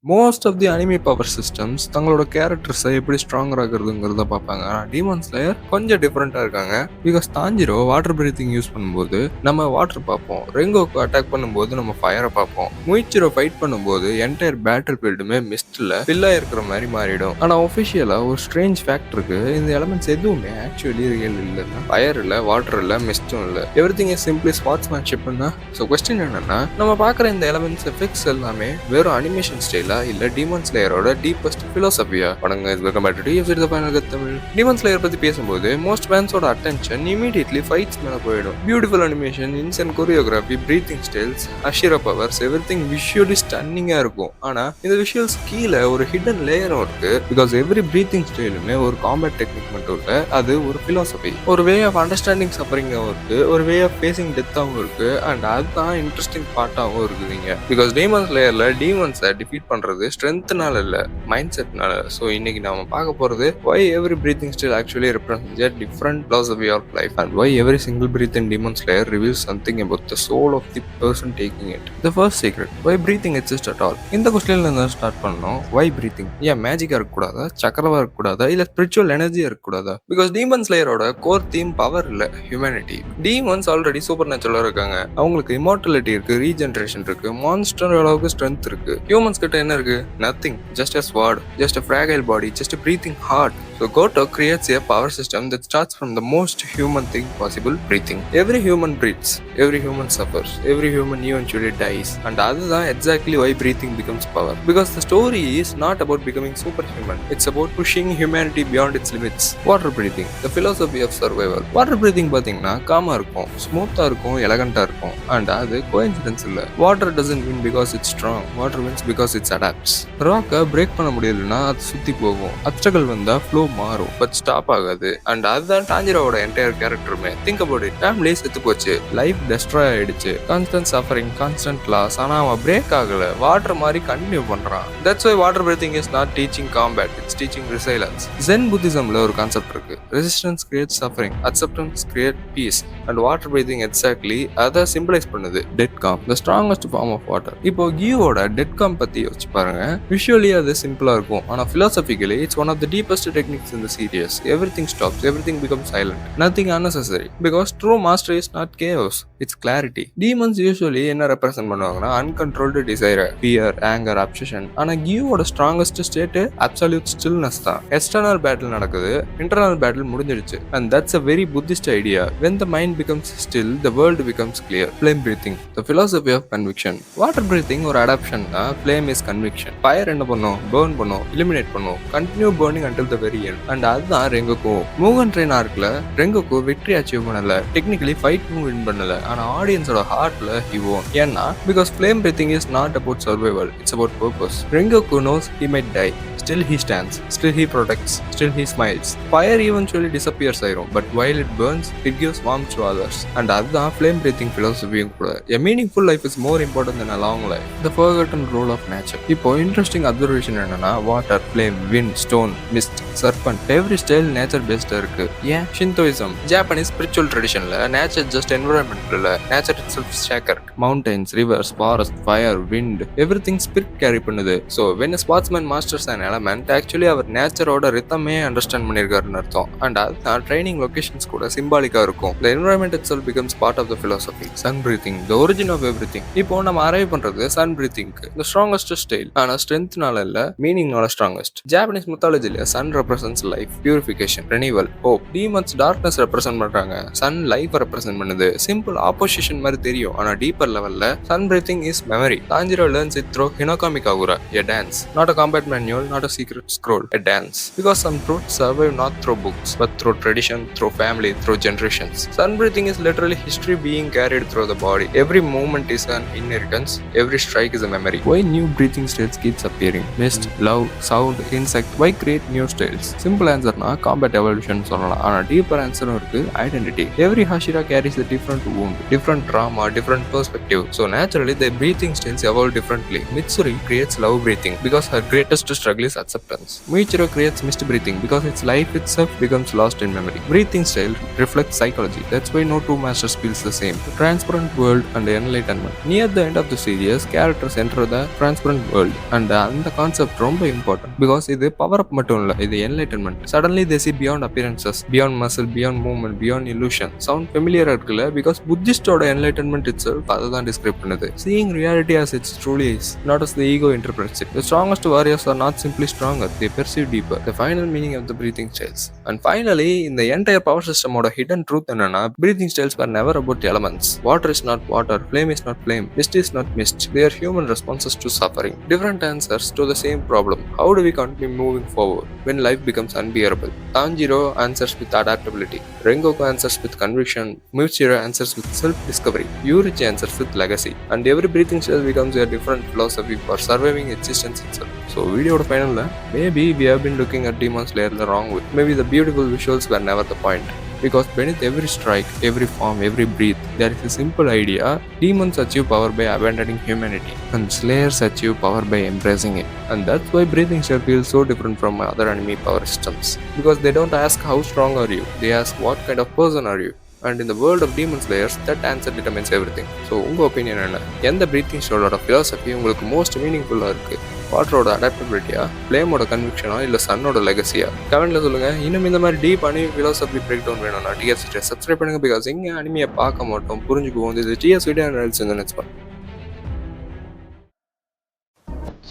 Most of the anime power systems தங்களோட கேரக்டர்ஸை எப்படி ஸ்ட்ராங்கர் ஆகுறதுங்கிறத பார்ப்பாங்க. ஆனால் டீமன் ஸ்லேயர் கொஞ்சம் டிஃப்ரெண்ட்டாக இருக்காங்க. பிகாஸ் தாஞ்சிரோ வாட்டர் பிரீத்திங் யூஸ் பண்ணும்போது நம்ம வாட்டர் பார்ப்போம். ரெங்கோக்கு அட்டாக் பண்ணும்போது நம்ம ஃபயரை பார்ப்போம். முயிச்சிரோ ஃபைட் பண்ணும்போது என்டையர் பேட்டில் ஃபீல்டுமே மிஸ்டில் ஃபில்லாக இருக்கிற மாதிரி மாறிடும். ஆனால் ஒஃபிஷியலாக ஒரு ஸ்ட்ரேஞ்ச் ஃபேக்ட் இருக்கு. இந்த எலமெண்ட்ஸ் எதுவுமே ஆக்சுவலி ரியல் இல்லைன்னா ஃபயர் இல்லை, வாட்டர் இல்லை, மிஸ்டும் இல்லை. எவ்ரி திங் இஸ் சிம்பிளி ஸ்பாட்ஸ்மேன்ஷிப்னா. ஸோ கொஸ்டின் என்னன்னா, நம்ம பார்க்குற இந்த எலமெண்ட்ஸ் எஃபெக்ட்ஸ் எல்லாமே வெறும் அனிமேஷன் ஸ்டைலா இல்ல டீமன் ஸ்லேயரோட டீப்பஸ்ட் பிலாசபியா? வணங்க, இது welcome back to episode the final Tamil. Demon Slayer பத்தி பேசும்போது மோஸ்ட் ஃபேன்ஸோட அட்டென்ஷன் இமிடியேட்லி ஃபைட்ஸ் மேல போயிடும். Beautiful animation, intense choreography, breathing styles, Hashira powers, everything visually ஸ்டன்னிங்கா இருக்கும். ஆனா இந்த விஷுவல்ஸ் கீழே ஒரு ஹிடன் லேயரும் இருக்கு. பிகாஸ் எவ்ரி பிரீத்திங் ஸ்டைலுமே ஒரு காம்பேட் டெக்னிக் மட்டும் இல்ல, அது ஒரு பிலாசபி, ஒரு வே ஆஃப் அண்டர்ஸ்டாண்டிங் சஃபரிங்காகவும் இருக்கு, ஒரு வே ஆஃப் ஃபேசிங் டெத்தாகவும் இருக்கு. அண்ட் அதுதான் இன்ட்ரெஸ்டிங் பார்ட்டாகவும் இருக்குதுங்க. பிகாஸ் டீமன் ஸ்லேயர்ல டீமன்ஸை டிஃபீட் பண்றது ஸ்ட்ரென்த்னால இல்ல, மைண்ட் செட்னால. ஸோ இன்னைக்கு நாம பார்க்க போறது why every breathing style actually represents a different philosophy of life and why every single breath in Demon Slayer reveals something about the soul of the person taking it. The first secret, why breathing exists at all. இந்த கொஸ்டின்ல இருந்து start பண்ணோம். why breathing? ஏன் மேஜிக்கா இருக்க கூடாதா, சக்கரவா இருக்க கூடாதா, இல்ல ஸ்பிரிச்சுவல் எனர்ஜியா இருக்க கூடாதா? பிகாஸ் டீமன் ஸ்லேயரோட கோர் தீம் பவர் இல்ல, ஹியூமனிட்டி. டீமன்ஸ் ஆல்ரெடி சூப்பர் நேச்சுரலா இருக்காங்க. அவங்களுக்கு இமார்டலிட்டி இருக்கு, ரீஜெனரேஷன் இருக்கு, மான்ஸ்டர் அளவுக்கு ஸ்ட்ரென்த் இருக்கு. ஹியூமன்ஸ் கிட்ட என்ன இருக்கு? Nothing, just a sword, just a fragile body, just a breathing heart. So Goto creates a power system that starts from the most human thing possible, breathing. Every human breathes, every human suffers, every human eventually dies. And that's exactly why breathing becomes power. Because the story is not about becoming superhuman, it's about pushing humanity beyond its limits. Water breathing, the philosophy of survival. Water breathing பாத்தீங்கன்னா gamma இருக்கும், ஸ்மூத்தா இருக்கும், எலகண்டா இருக்கும். And அது coincidence இல்ல. Water doesn't win because it's strong, water wins because it adapts. ராக்கை break பண்ண முடியலன்னா அது சுத்தி போகும். அப்டக்கல் வந்தா ஃப்ளோ மாறும், பட் ஸ்டாப் ஆகாது. அண்ட் அதுதான் டாஞ்சிரோட என்டையர் கேரக்டருமே. Think about it. ஃபேமிலி செத்து போச்சு, லைஃப் டெஸ்ட்ராய் ஆயிடுச்சு, கான்ஸ்டன்ட் சஃபரிங், கான்ஸ்டன்ட் லாஸ். ஆனா அவன் பிரேக் ஆகல, வாட்டர் மாதிரி கண்டினியூ பண்றான். That's why water breathing is not teaching combat, it's teaching resilience. Zen புத்திசம்ல ஒரு கான்செப்ட் இருக்கு, resistance create suffering, acceptance create peace. And water breathing exactly அதை சிம்பிளைஸ் பண்ணுது. Dead calm, the strongest form of water. இப்போ கியோட dead com பத்தி யோசிச்சு பாருங்க. விஷுவலி அது சிம்பிளா இருக்கும், ஆனா philosophically it's one of the deepest techniques in the series. Everything stops, everything becomes silent, nothing unnecessary. Because true mastery is not chaos, it's clarity. Demons usually என்ன ரெப்ரசென்ட் பண்ணுவாங்கன்னா uncontrolled desire, fear, anger, obsession. ஆனா கியோட strongest state absolute stillness தான். External battle நடக்குது, internal battle முடிஞ்சிடுச்சு. And that's a very Buddhist idea. When the mind becomes still, the world becomes clear. Flame breathing, the philosophy of conviction. Water breathing ஒரு adaptation தான், flame is conviction. Fire என்ன பண்ணும்? Burn பண்ணும், eliminate பண்ணும், continue burning until the very end. And அதுதான் ரெங்கோக்கு. மூகன் train ஆர்க்ல ரெங்கோக்கு victory achieve பண்ணல, technically ஃபைட்டும் win பண்ணல. ஆனா ஆடியன்ஸோட ஹார்ட்ல he won. ஏன்னா because flame breathing is not about survival, it's about purpose. ரெங்கோக்கு knows he might die, still he stands, still he protects, still he smiles. Fire eventually disappears ஆயிரும், but while it burns, it gives warmth to others. And அதுதான் flame breathing philosophy கூட. A meaningful life is more important than a long life. The forgotten role of nature. இப்போ interesting observation என்னன்னா, water, flame, wind, stone, mist, serpent, every style nature பேஸ்டா இருக்கு. ஏன்? Shintoism, Japanese spiritual ட்ரெடிஷன்ல nature just environment இல்ல, nature itself sacred. Mountains, rivers, forest, fire, wind, everything spirit carry பண்ணுது. So when a sportsman masters an element, actually அவர் நேச்சரோட ரித்தமே understand பண்ணிருக்காருன்னு அர்த்தம். அண்ட் அதுதான் ட்ரைனிங் லொகேஷன்ஸ் கூட சிம்பாலிக்கா இருக்கும். The environment itself becomes part of the philosophy. Sun breathing, the origin of everything. இப்போ நம்ம அரைவ் பண்றது sun breathing, the strongest style. ஆனா ஸ்ட்ரென்த்னால இல்ல, மீனிங்னால ஸ்ட்ராங்கஸ்ட். ஜாப்பனீஸ் மித்தாலஜில sun represents life, purification, renewal, hope. Demons darkness represent பண்றாங்க, sun life represent பண்ணுது. சிம்பிள் ஆப்போசிஷன் மாதிரி தெரியும், ஆனா டீப்பர் லெவல்ல sun breathing is memory. Tanjiro learns it through Hinokami Kagura, a dance, not a combat manual, not a secret scroll, a dance. Because some truths survive not through books, but through tradition, through family, through generations. Sun breathing is literally history being carried through the body. Every movement is an inheritance, every strike is a memory. Why new breathing styles keeps appearing? Mist, love, sound, insect. Why create new styles? Simple answer na combat evolution சொல்லலாம். ஆனா deeper answer இருக்கு, identity. Every Hashira carries a different wound, different trauma, different perspective. So naturally the breathing styles evolve differently. Mitsuri creates love breathing because her greatest struggle is acceptance. Michiro creates mist breathing because its life itself becomes lost in memory. Breathing style reflects psychology. That's why no two masters feels the same. The transparent world and the enlightenment. Near the end of the series, characters enter the transparent world and the concept ரொம்ப important because இது power up மட்டும் இல்ல, இது enlightenment. Suddenly they see beyond appearances, beyond muscle, beyond movement, beyond illusion. Sound familiar இருக்குல்ல, because Buddhist-ஓட enlightenment itself அதுதான் describe பண்ணுது. Seeing reality as it truly is, not as the ego interprets it. The strongest warriors are not simply stronger, they perceive deeper. The final meaning of the breathing styles. And finally, in the entire power system-ஓட hidden truth என்னன்னா, breathing styles were never about elements. Water is not water, flame is not flame, mist is not mist. They are human responses to suffering. Different answers to the same problem. How do we continue moving forward when life becomes unbearable? Tanjiro answers with adaptability. Rengoku answers with conviction. Michiro answers with self-discovery. Yurichi answers with legacy. And every breathing style becomes a different philosophy for surviving existence itself. So, video final, maybe we have been looking at Demon Slayer the wrong way. Maybe the beautiful visuals were never the point. Because beneath every strike, every form, every breath, there is a simple idea. Demons achieve power by abandoning humanity, and Slayers achieve power by embracing it. And that's why breathing style feels so different from other anime power systems. Because they don't ask how strong are you, they ask what kind of person are you. And in the world of Demon Slayers, that answer determines everything. So, உங்க opinion என்ன? எந்த breathing style-ஓட philosophy உங்களுக்கு most meaningful-ஆ இருக்கு? வாட்டரோட அடாப்டபிலிட்டியா, ஃப்ளேமோட கன்விக்ஷனா, இல்லை சன்னோட லெகசியா? கமெண்ட்ல சொல்லுங்க. இன்னும் இந்த மாதிரி deep anime philosophy break down வேணும்னா டிஎஸ் சப்ஸ்கிரைப் பண்ணுங்க. பிகாஸ் இங்கே அனிமையை பார்க்க மாட்டோம், புரிஞ்சுக்குவோம். இது டிஎஸ் வீடியோ அனாலிசிஸ் இந்த நெக்ஸ்ட் பார்ட்.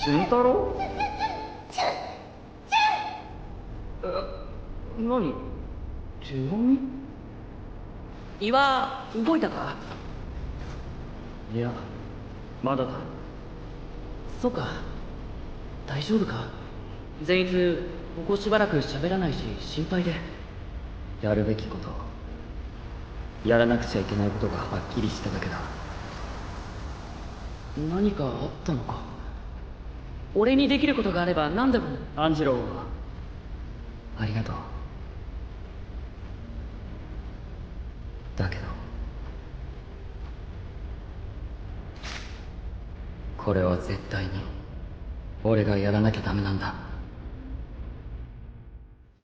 慎太郎？何？手紙？岩動いたか？いや、まだだ。そうか。大丈夫か？善逸、ここしばらく喋らないし心配で。やるべきこと、やらなくちゃいけないことがはっきりしただけだ。何かあったのか？俺にできることがあれば何でも。アンジェロー、ありがとう。だけどこれは絶対に俺がやらなきゃダメなんだ。